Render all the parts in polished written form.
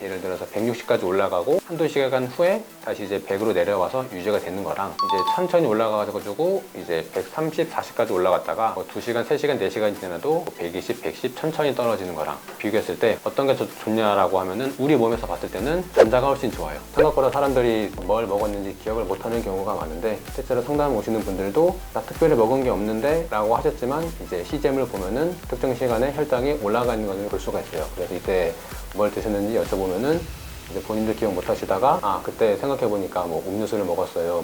예를 들어서 160까지 올라가고 한두 시간 후에 다시 이제 100으로 내려와서 유지가 되는 거랑 이제 천천히 올라가가지고 이제 130, 40까지 올라갔다가 뭐 2시간, 3시간, 4시간이 지나도 120, 110 천천히 떨어지는 거랑 비교했을 때 어떤 게 더 좋냐라고 하면은 우리 몸에서 봤을 때는 전자가 훨씬 좋아요. 생각보다 사람들이 뭘 먹었는지 기억을 못하는 경우가 많은데 실제로 상담 오시는 분들도 나 특별히 먹은 게 없는데 라고 하셨지만 이제 CGM을 보면은 특정 시간에 혈당이 올라가는 것을 볼 수가 있어요. 그래서 이때 뭘 드셨는지 여쭤보면은 이제 본인들 기억 못 하시다가 아 그때 생각해 보니까 뭐 음료수를 먹었어요.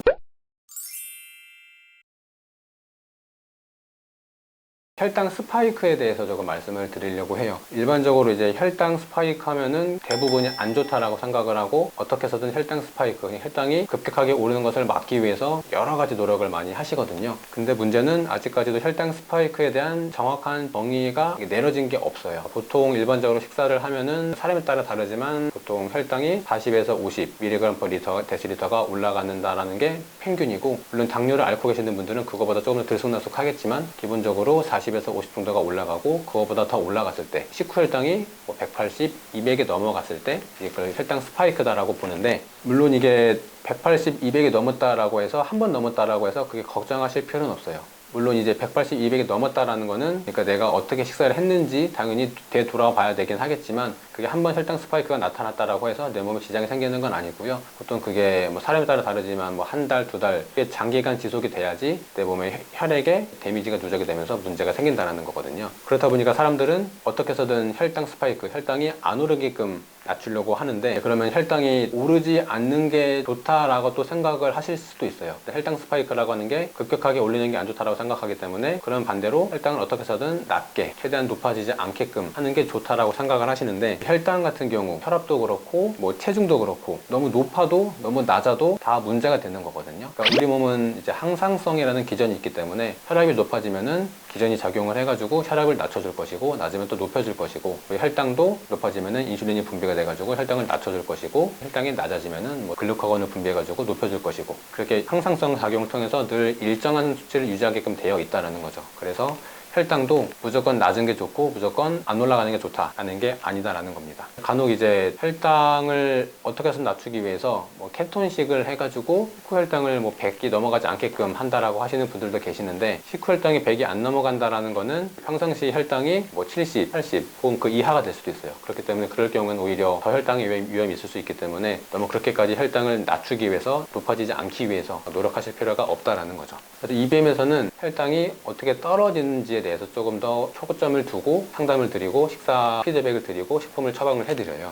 혈당 스파이크에 대해서 조금 말씀을 드리려고 해요. 일반적으로 이제 혈당 스파이크 하면은 대부분이 안 좋다라고 생각을 하고 어떻게 해서든 혈당 스파이크, 혈당이 급격하게 오르는 것을 막기 위해서 여러 가지 노력을 많이 하시거든요. 근데 문제는 아직까지도 혈당 스파이크에 대한 정확한 정의가 내려진 게 없어요. 보통 일반적으로 식사를 하면은 사람에 따라 다르지만 보통 혈당이 40에서 50mg/d가 올라가는다라는 게 평균이고, 물론 당뇨를 앓고 계시는 분들은 그거보다 조금 더 들쑥날쑥하겠지만 기본적으로 40에서 50 정도가 올라가고 그거보다 더 올라갔을 때 식후 혈당이 180, 200이 넘어갔을 때 이걸 혈당 스파이크다라고 보는데, 물론 이게 180, 200이 넘었다라고 해서 한 번 넘었다라고 해서 그게 걱정하실 필요는 없어요. 물론 이제 180, 200이 넘었다라는 거는 그러니까 내가 어떻게 식사를 했는지 당연히 되돌아 봐야 되긴 하겠지만 그게 한 번 혈당 스파이크가 나타났다라고 해서 내 몸에 지장이 생기는 건 아니고요. 보통 그게 뭐 사람에 따라 다르지만 뭐 한 달, 두 달 장기간 지속이 돼야지 내 몸에 혈액에 데미지가 누적이 되면서 문제가 생긴다는 거거든요. 그렇다 보니까 사람들은 어떻게 해서든 혈당 스파이크, 혈당이 안 오르게끔 낮추려고 하는데, 그러면 혈당이 오르지 않는 게 좋다라고 또 생각을 하실 수도 있어요. 혈당 스파이크라고 하는 게 급격하게 올리는 게 안 좋다라고 생각하기 때문에 그런 반대로 혈당을 어떻게 해서든 낮게 최대한 높아지지 않게끔 하는 게 좋다라고 생각을 하시는데, 혈당 같은 경우 혈압도 그렇고 뭐 체중도 그렇고 너무 높아도 너무 낮아도 다 문제가 되는 거거든요. 그러니까 우리 몸은 이제 항상성이라는 기전이 있기 때문에 혈압이 높아지면은 기전이 작용을 해가지고 혈압을 낮춰줄 것이고 낮으면 또 높여줄 것이고, 혈당도 높아지면은 인슐린이 분비가 돼가지고 혈당을 낮춰줄 것이고 혈당이 낮아지면은 뭐 글루카곤을 분비해가지고 높여줄 것이고, 그렇게 항상성 작용을 통해서 늘 일정한 수치를 유지하게끔 되어 있다는 거죠. 그래서 혈당도 무조건 낮은 게 좋고 무조건 안 올라가는 게 좋다라는 게 아니다라는 겁니다. 간혹 이제 혈당을 어떻게 해서 낮추기 위해서 뭐 케톤식을 해가지고 식후 혈당을 뭐 100이 넘어가지 않게끔 한다라고 하시는 분들도 계시는데, 식후 혈당이 100이 안 넘어간다라는 거는 평상시 혈당이 뭐 70, 80 혹은 그 이하가 될 수도 있어요. 그렇기 때문에 그럴 경우는 오히려 더 혈당의 위험이 있을 수 있기 때문에 너무 그렇게까지 혈당을 낮추기 위해서, 높아지지 않기 위해서 노력하실 필요가 없다라는 거죠. 그래서 EBM에서는 혈당이 어떻게 떨어지는지에 대해서 조금 더 초점을 두고 상담을 드리고 식사 피드백을 드리고 식품을 처방을 해드려요.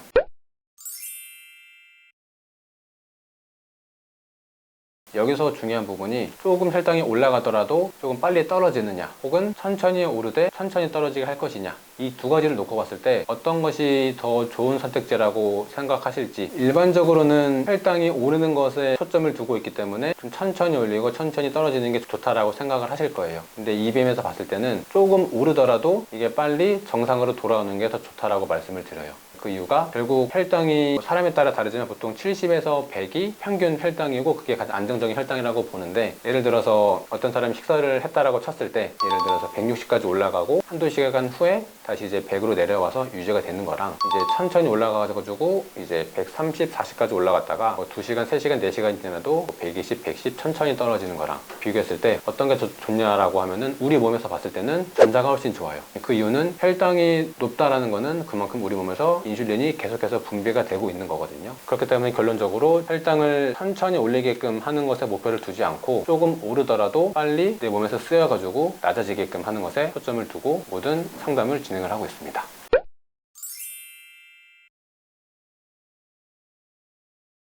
여기서 중요한 부분이 조금 혈당이 올라가더라도 조금 빨리 떨어지느냐 혹은 천천히 오르되 천천히 떨어지게 할 것이냐, 이 두 가지를 놓고 봤을 때 어떤 것이 더 좋은 선택지라고 생각하실지, 일반적으로는 혈당이 오르는 것에 초점을 두고 있기 때문에 좀 천천히 올리고 천천히 떨어지는 게 좋다라고 생각을 하실 거예요. 근데 EBM에서 봤을 때는 조금 오르더라도 이게 빨리 정상으로 돌아오는 게 더 좋다라고 말씀을 드려요. 그 이유가 결국 혈당이 사람에 따라 다르지만 보통 70에서 100이 평균 혈당이고 그게 가장 안정적인 혈당이라고 보는데, 예를 들어서 어떤 사람이 식사를 했다라고 쳤을 때 예를 들어서 160까지 올라가고 한두 시간 후에 다시 이제 100으로 내려와서 유지가 되는 거랑 이제 천천히 올라가가지고 이제 130, 40까지 올라갔다가 뭐 2시간, 3시간, 4시간이 지나도 120, 110 천천히 떨어지는 거랑 비교했을 때 어떤 게 더 좋냐라고 하면은 우리 몸에서 봤을 때는 전자가 훨씬 좋아요. 그 이유는 혈당이 높다라는 거는 그만큼 우리 몸에서 인슐린이 계속해서 분비가 되고 있는 거거든요. 그렇기 때문에 결론적으로 혈당을 천천히 올리게끔 하는 것에 목표를 두지 않고 조금 오르더라도 빨리 내 몸에서 쓰여가지고 낮아지게끔 하는 것에 초점을 두고 모든 상담을 진행을 하고 있습니다.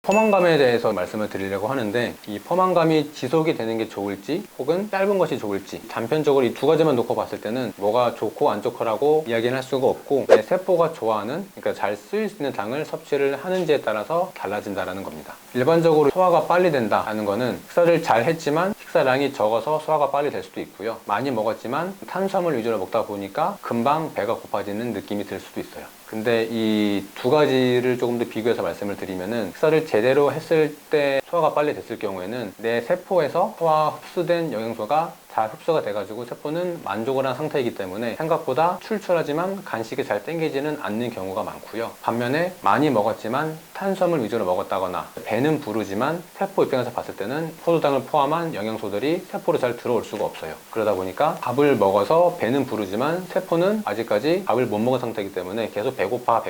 포만감에 대해서 말씀을 드리려고 하는데, 이 포만감이 지속이 되는 게 좋을지 혹은 짧은 것이 좋을지, 단편적으로 이 두 가지만 놓고 봤을 때는 뭐가 좋고 안 좋고라고 이야기는 할 수가 없고, 내 세포가 좋아하는, 그러니까 잘 쓰일 수 있는 당을 섭취를 하는지에 따라서 달라진다는 겁니다. 일반적으로 소화가 빨리 된다는 거는 식사를 잘 했지만 식사량이 적어서 소화가 빨리 될 수도 있고요, 많이 먹었지만 탄수화물 위주로 먹다 보니까 금방 배가 고파지는 느낌이 들 수도 있어요. 근데 이 두 가지를 조금 더 비교해서 말씀을 드리면은, 식사를 제대로 했을 때 소화가 빨리 됐을 경우에는 내 세포에서 소화 흡수된 영양소가 잘 흡수가 돼가지고 세포는 만족을 한 상태이기 때문에 생각보다 출출하지만 간식이 잘 땡기지는 않는 경우가 많고요. 반면에 많이 먹었지만 탄수화물 위주로 먹었다거나 배는 부르지만 세포 입장에서 봤을 때는 포도당을 포함한 영양소들이 세포로 잘 들어올 수가 없어요. 그러다 보니까 밥을 먹어서 배는 부르지만 세포는 아직까지 밥을 못 먹은 상태이기 때문에 계속 배고파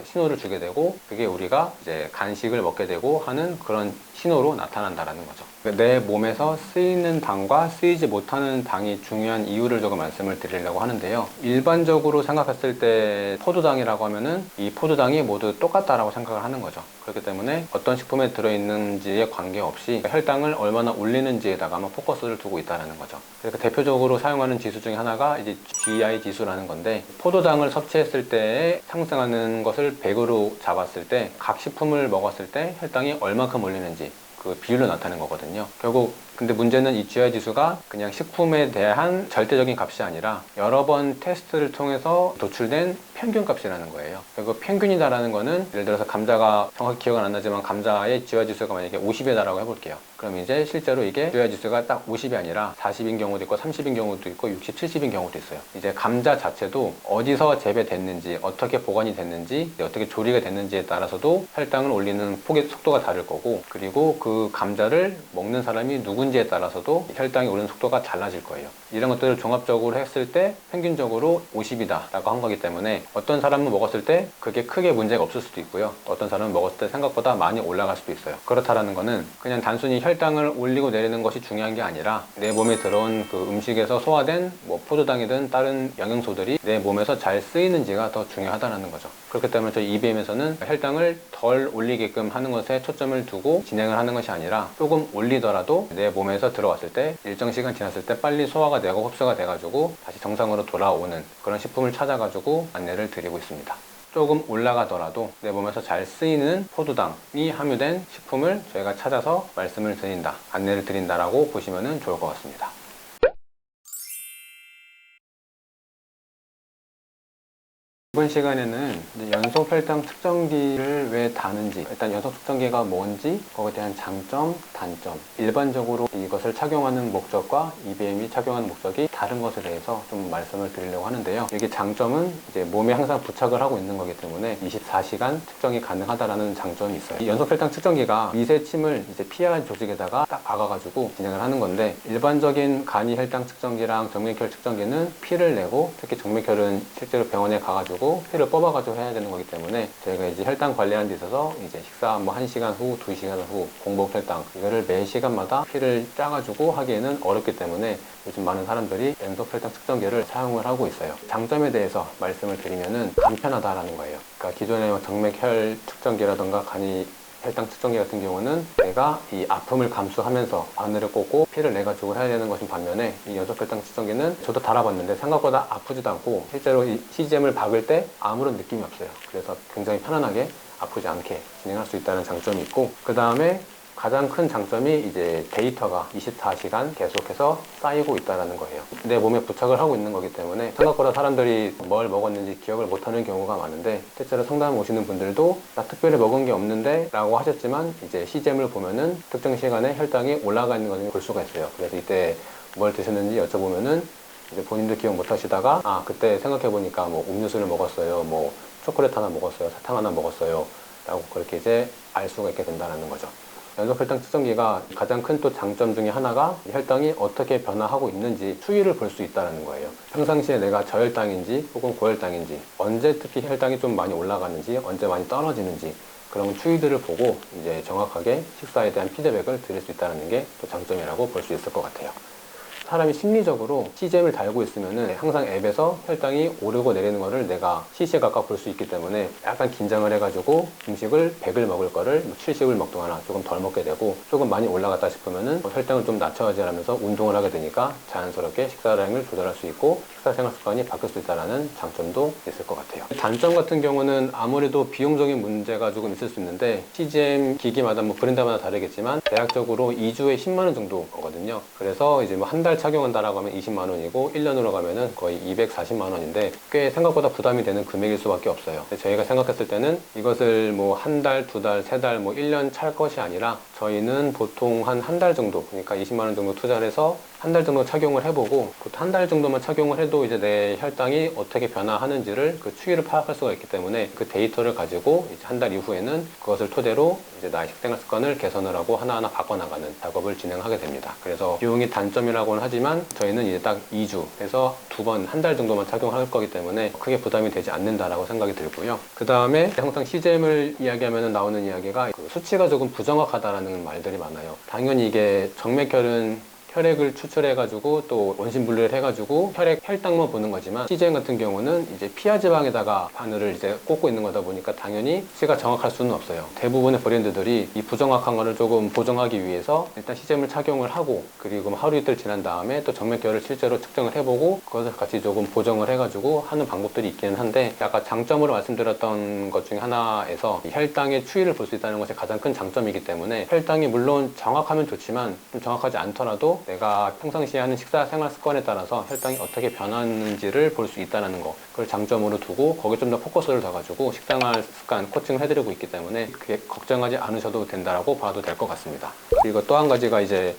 신호를 주게 되고, 그게 우리가 이제 간식을 먹게 되고 하는 그런 신호로 나타난다라는 거죠. 내 몸에서 쓰이는 당과 쓰이지 못하는 당이 중요한 이유를 조금 말씀을 드리려고 하는데요. 일반적으로 생각했을 때 포도당이라고 하면은 이 포도당이 모두 똑같다라고 생각을 하는 거죠. 그렇기 때문에 어떤 식품에 들어있는지에 관계없이 혈당을 얼마나 올리는지에다가만 포커스를 두고 있다는 거죠. 그러니까 대표적으로 사용하는 지수 중에 하나가 이제 GI 지수라는 건데, 포도당을 섭취했을 때 상승하는 것을 100으로 잡았을 때 각 식품을 먹었을 때 혈당이 얼마큼 올리는지 그 비율로 나타내는 거거든요. 결국 근데 문제는 이 GI 지수가 그냥 식품에 대한 절대적인 값이 아니라 여러 번 테스트를 통해서 도출된 평균 값이라는 거예요. 그리고 평균이다라는 거는 예를 들어서 감자가, 정확히 기억은 안 나지만 감자의 GI 지수가 만약에 50이다라고 해볼게요. 그럼 이제 실제로 이게 GI 지수가 딱 50이 아니라 40인 경우도 있고 30인 경우도 있고 60, 70인 경우도 있어요. 이제 감자 자체도 어디서 재배됐는지, 어떻게 보관이 됐는지, 어떻게 조리가 됐는지에 따라서도 혈당을 올리는 폭의 속도가 다를 거고, 그리고 그 감자를 먹는 사람이 누군지에 따라서도 혈당이 오르는 속도가 달라질 거예요. 이런 것들을 종합적으로 했을 때 평균적으로 50이다 라고 한 거기 때문에 어떤 사람은 먹었을 때 그게 크게 문제가 없을 수도 있고요. 어떤 사람은 먹었을 때 생각보다 많이 올라갈 수도 있어요. 그렇다라는 거는 그냥 단순히 혈당을 올리고 내리는 것이 중요한 게 아니라 내 몸에 들어온 그 음식에서 소화된 뭐 포도당이든 다른 영양소들이 내 몸에서 잘 쓰이는지가 더 중요하다는 거죠. 그렇기 때문에 저희 EBM에서는 혈당을 덜 올리게끔 하는 것에 초점을 두고 진행을 하는 것이 아니라 조금 올리더라도 내 몸에서 들어왔을 때 일정 시간 지났을 때 빨리 소화가 되고 흡수가 돼가지고 다시 정상으로 돌아오는 그런 식품을 찾아가지고 안내를 드리고 있습니다. 조금 올라가더라도 내 몸에서 잘 쓰이는 포도당이 함유된 식품을 저희가 찾아서 말씀을 드린다, 안내를 드린다라고 보시면 좋을 것 같습니다. 이번 시간에는 연속 혈당 측정기를 왜 다는지, 일단 연속 측정기가 뭔지, 거기에 대한 장점, 단점, 일반적으로 이것을 착용하는 목적과 EBM이 착용하는 목적이 다른 것에 대해서 좀 말씀을 드리려고 하는데요. 이게 장점은 이제 몸에 항상 부착을 하고 있는 거기 때문에 24시간 측정이 가능하다라는 장점이 있어요. 이 연속 혈당 측정기가 미세침을 이제 피하 조직에다가 딱 박아가지고 진행을 하는 건데, 일반적인 간이 혈당 측정기랑 정맥혈 측정기는 피를 내고, 특히 정맥혈은 실제로 병원에 가가지고 피를 뽑아가지고 해야 되는 거기 때문에 저희가 이제 혈당 관리하는 데 있어서 이제 식사 뭐 1시간 후, 2시간 후 공복 혈당 이거를 매 시간마다 피를 짜가지고 하기에는 어렵기 때문에 요즘 많은 사람들이 연속 혈당 측정기를 사용을 하고 있어요. 장점에 대해서 말씀을 드리면은 간편하다라는 거예요. 그러니까 기존의 정맥혈 측정기라던가 간이 혈당 측정기 같은 경우는 내가 이 아픔을 감수하면서 바늘을 꽂고 피를 내가지고 해야 되는 것인 반면에 이 연속 혈당 측정기는 저도 달아봤는데 생각보다 아프지도 않고 실제로 이 CGM을 박을 때 아무런 느낌이 없어요. 그래서 굉장히 편안하게 아프지 않게 진행할 수 있다는 장점이 있고, 그 다음에 가장 큰 장점이 이제 데이터가 24시간 계속해서 쌓이고 있다는 거예요. 내 몸에 부착을 하고 있는 거기 때문에 생각보다 사람들이 뭘 먹었는지 기억을 못하는 경우가 많은데, 실제로 상담 오시는 분들도 나 특별히 먹은 게 없는데 라고 하셨지만 이제 CGM을 보면은 특정 시간에 혈당이 올라가 있는 것을 볼 수가 있어요. 그래서 이때 뭘 드셨는지 여쭤보면은 이제 본인도 기억 못 하시다가 그때 생각해 보니까 뭐 음료수를 먹었어요, 뭐 초콜릿 하나 먹었어요, 사탕 하나 먹었어요 라고 그렇게 이제 알 수가 있게 된다는 거죠. 연속 혈당 측정기가 가장 큰 또 장점 중에 하나가 혈당이 어떻게 변화하고 있는지 추이를 볼 수 있다는 거예요. 평상시에 내가 저혈당인지 혹은 고혈당인지, 언제 특히 혈당이 좀 많이 올라가는지, 언제 많이 떨어지는지, 그런 추이들을 보고 이제 정확하게 식사에 대한 피드백을 드릴 수 있다는 게 또 장점이라고 볼 수 있을 것 같아요. 사람이 심리적으로 CGM을 달고 있으면은 항상 앱에서 혈당이 오르고 내리는 거를 내가 시시각각 볼 수 있기 때문에 약간 긴장을 해가지고 음식을 100을 먹을 거를 70을 먹거나 조금 덜 먹게 되고, 조금 많이 올라갔다 싶으면은 혈당을 좀 낮춰야지 하면서 운동을 하게 되니까 자연스럽게 식사량을 조절할 수 있고 식사 생활 습관이 바뀔 수 있다는 장점도 있을 것 같아요. 단점 같은 경우는 아무래도 비용적인 문제가 조금 있을 수 있는데, CGM 기기마다 뭐 브랜드마다 다르겠지만 대략적으로 2주에 10만 원 정도 거든요. 그래서 이제 뭐 한 달 착용한다라고 하면 20만 원이고 1년으로 가면은 거의 240만 원인데 꽤 생각보다 부담이 되는 금액일 수밖에 없어요. 저희가 생각했을 때는 이것을 뭐 한 달, 두 달, 세 달, 뭐 1년 찰 것이 아니라 저희는 보통 한 달 정도, 그러니까 20만 원 정도 투자를 해서 한 달 정도 착용을 해보고, 그 한 달 정도만 착용을 해도 이제 내 혈당이 어떻게 변화하는지를 그 추이를 파악할 수가 있기 때문에 그 데이터를 가지고 이제 한 달 이후에는 그것을 토대로 이제 나의 식생활 습관을 개선을 하고 하나하나 바꿔나가는 작업을 진행하게 됩니다. 그래서 비용이 단점이라고는 하지만 저희는 이제 딱 2주에서 2번, 한 달 정도만 착용할 거기 때문에 크게 부담이 되지 않는다라고 생각이 들고요. 그 다음에 항상 CGM을 이야기하면 나오는 이야기가 그 수치가 조금 부정확하다라는 말들이 많아요. 당연히 이게 정맥혈은 혈액을 추출해가지고 또 원심분류를 해가지고 혈당만 보는 거지만 CGM 같은 경우는 이제 피하 지방에다가 바늘을 이제 꽂고 있는 거다 보니까 당연히 수치가 정확할 수는 없어요. 대부분의 브랜드들이 이 부정확한 거를 조금 보정하기 위해서 일단 CGM을 착용을 하고, 그리고 하루 이틀 지난 다음에 또 정맥혈을 실제로 측정을 해보고 그것을 같이 조금 보정을 해가지고 하는 방법들이 있기는 한데, 아까 장점으로 말씀드렸던 것 중에 하나에서 이 혈당의 추이를 볼 수 있다는 것이 가장 큰 장점이기 때문에, 혈당이 물론 정확하면 좋지만 좀 정확하지 않더라도 내가 평상시에 하는 식사 생활 습관에 따라서 혈당이 어떻게 변하는지를 볼 수 있다는 거, 그걸 장점으로 두고 거기에 좀 더 포커스를 둬가지고 식생활 습관 코칭을 해드리고 있기 때문에 그게 걱정하지 않으셔도 된다라고 봐도 될 것 같습니다. 그리고 또 한 가지가 이제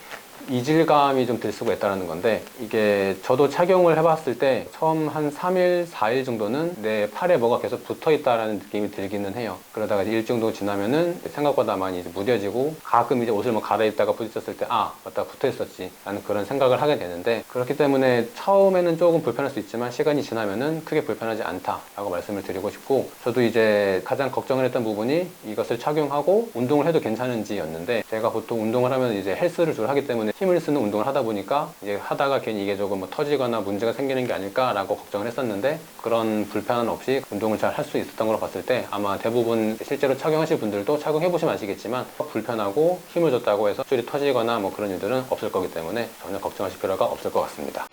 이질감이 좀 들 수가 있다는 건데, 이게 저도 착용을 해봤을 때 처음 한 3일, 4일 정도는 내 팔에 뭐가 계속 붙어 있다라는 느낌이 들기는 해요. 그러다가 이제 일 정도 지나면은 생각보다 많이 이제 무뎌지고, 가끔 이제 옷을 뭐 갈아입다가 부딪혔을 때 아, 맞다, 붙어 있었지 라는 그런 생각을 하게 되는데, 그렇기 때문에 처음에는 조금 불편할 수 있지만 시간이 지나면은 크게 불편하지 않다라고 말씀을 드리고 싶고, 저도 이제 가장 걱정을 했던 부분이 이것을 착용하고 운동을 해도 괜찮은지였는데, 제가 보통 운동을 하면 이제 헬스를 주로 하기 때문에 힘을 쓰는 운동을 하다 보니까 이제 하다가 괜히 이게 조금 뭐 터지거나 문제가 생기는 게 아닐까라고 걱정을 했었는데, 그런 불편 없이 운동을 잘 할 수 있었던 걸로 봤을 때 아마 대부분 실제로 착용하실 분들도 착용해 보시면 아시겠지만 불편하고 힘을 줬다고 해서 줄이 터지거나 뭐 그런 일들은 없을 거기 때문에 전혀 걱정하실 필요가 없을 것 같습니다.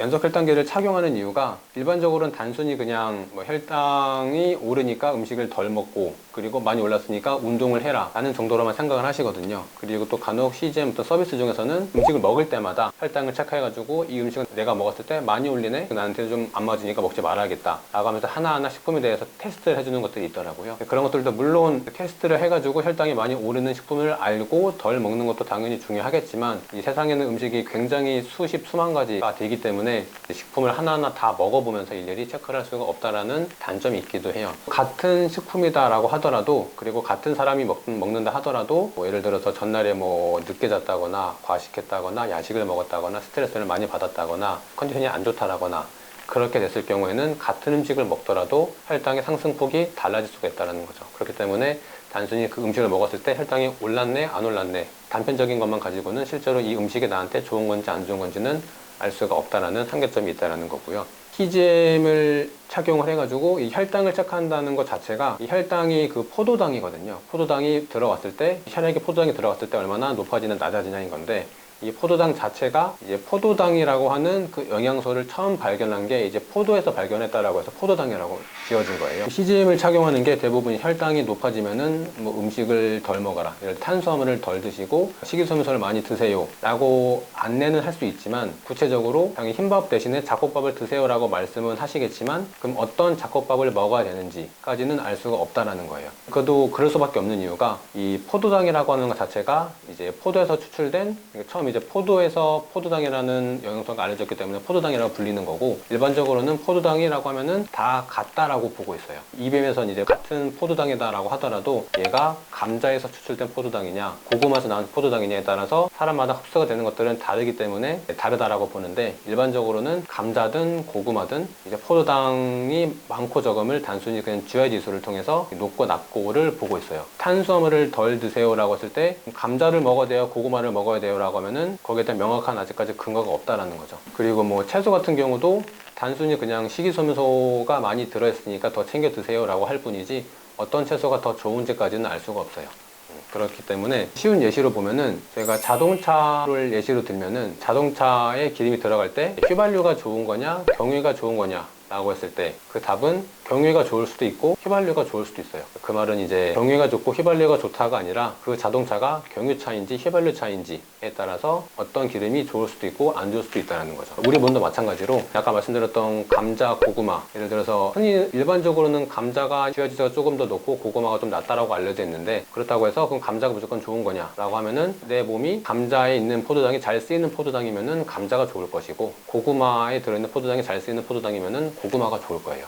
연속 혈당계를 착용하는 이유가 일반적으로는 단순히 그냥 뭐 혈당이 오르니까 음식을 덜 먹고, 그리고 많이 올랐으니까 운동을 해라 라는 정도로만 생각을 하시거든요. 그리고 또 간혹 CGM 어떤 서비스 중에서는 음식을 먹을 때마다 혈당을 체크해가지고 이 음식은 내가 먹었을 때 많이 올리네, 나한테 좀 안 맞으니까 먹지 말아야겠다 라고 하면서 하나하나 식품에 대해서 테스트를 해주는 것들이 있더라고요. 그런 것들도 물론 테스트를 해가지고 혈당이 많이 오르는 식품을 알고 덜 먹는 것도 당연히 중요하겠지만, 이 세상에는 음식이 굉장히 수십 수만 가지가 되기 때문에 식품을 하나하나 다 먹어보면서 일일이 체크를 할 수가 없다라는 단점이 있기도 해요. 같은 식품이다라고 하더라도, 그리고 같은 사람이 먹는다 하더라도, 뭐 예를 들어서 전날에 뭐 늦게 잤다거나 과식했다거나 야식을 먹었다거나 스트레스를 많이 받았다거나 컨디션이 안 좋다라거나 그렇게 됐을 경우에는 같은 음식을 먹더라도 혈당의 상승폭이 달라질 수가 있다는 거죠. 그렇기 때문에 단순히 그 음식을 먹었을 때 혈당이 올랐네 안 올랐네 단편적인 것만 가지고는 실제로 이 음식이 나한테 좋은 건지 안 좋은 건지는 알 수가 없다라는 한계점이 있다는 거고요. CGM을 착용을 해가지고 이 혈당을 체크한다는 것 자체가, 이 혈당이 그 포도당이거든요. 포도당이 들어왔을 때, 혈액에 포도당이 들어갔을 때 얼마나 높아지는 낮아지냐인 건데, 이 포도당 자체가 이제 포도당이라고 하는 그 영양소를 처음 발견한 게 이제 포도에서 발견했다라고 해서 포도당이라고 지어진 거예요. CGM을 착용하는 게 대부분 혈당이 높아지면은 뭐 음식을 덜 먹어라, 예를 들어 탄수화물을 덜 드시고 식이섬유소를 많이 드세요 라고 안내는 할 수 있지만, 구체적으로 당연히 흰밥 대신에 잡곡밥을 드세요 라고 말씀은 하시겠지만, 그럼 어떤 잡곡밥을 먹어야 되는지까지는 알 수가 없다라는 거예요. 그것도 그럴 수밖에 없는 이유가, 이 포도당이라고 하는 것 자체가 이제 포도에서 추출된, 처음 이제 포도에서 포도당이라는 영양소가 알려졌기 때문에 포도당이라고 불리는 거고, 일반적으로는 포도당이라고 하면은 다 같다라고 보고 있어요. EBM에서는 이제 같은 포도당이다라고 하더라도 얘가 감자에서 추출된 포도당이냐 고구마에서 나온 포도당이냐에 따라서 사람마다 흡수가 되는 것들은 다르기 때문에 다르다라고 보는데, 일반적으로는 감자든 고구마든 이제 포도당이 많고 적음을 단순히 그냥 GI 지수를 통해서 높고 낮고를 보고 있어요. 탄수화물을 덜 드세요라고 했을 때 감자를 먹어야 돼요, 고구마를 먹어야 돼요라고 하면은 거기에 대한 명확한 아직까지 근거가 없다라는 거죠. 그리고 뭐 채소 같은 경우도 단순히 그냥 식이섬유소가 많이 들어있으니까 더 챙겨 드세요 라고 할 뿐이지, 어떤 채소가 더 좋은지까지는 알 수가 없어요. 그렇기 때문에 쉬운 예시로 보면은, 제가 자동차를 예시로 들면은 자동차에 기름이 들어갈 때 휘발유가 좋은 거냐 경유가 좋은 거냐 라고 했을 때 그 답은 경유가 좋을 수도 있고 휘발유가 좋을 수도 있어요. 그 말은 이제 경유가 좋고 휘발유가 좋다가 아니라 그 자동차가 경유차인지 휘발유차인지에 따라서 어떤 기름이 좋을 수도 있고 안 좋을 수도 있다는 거죠. 우리 몸도 마찬가지로 아까 말씀드렸던 감자, 고구마, 예를 들어서 흔히 일반적으로는 감자가 GI 지수가 조금 더 높고 고구마가 좀 낮다라고 알려져 있는데, 그렇다고 해서 그럼 감자가 무조건 좋은 거냐라고 하면은 내 몸이 감자에 있는 포도당이 잘 쓰이는 포도당이면은 감자가 좋을 것이고, 고구마에 들어있는 포도당이 잘 쓰이는 포도당이면은 고구마가 좋을 거예요.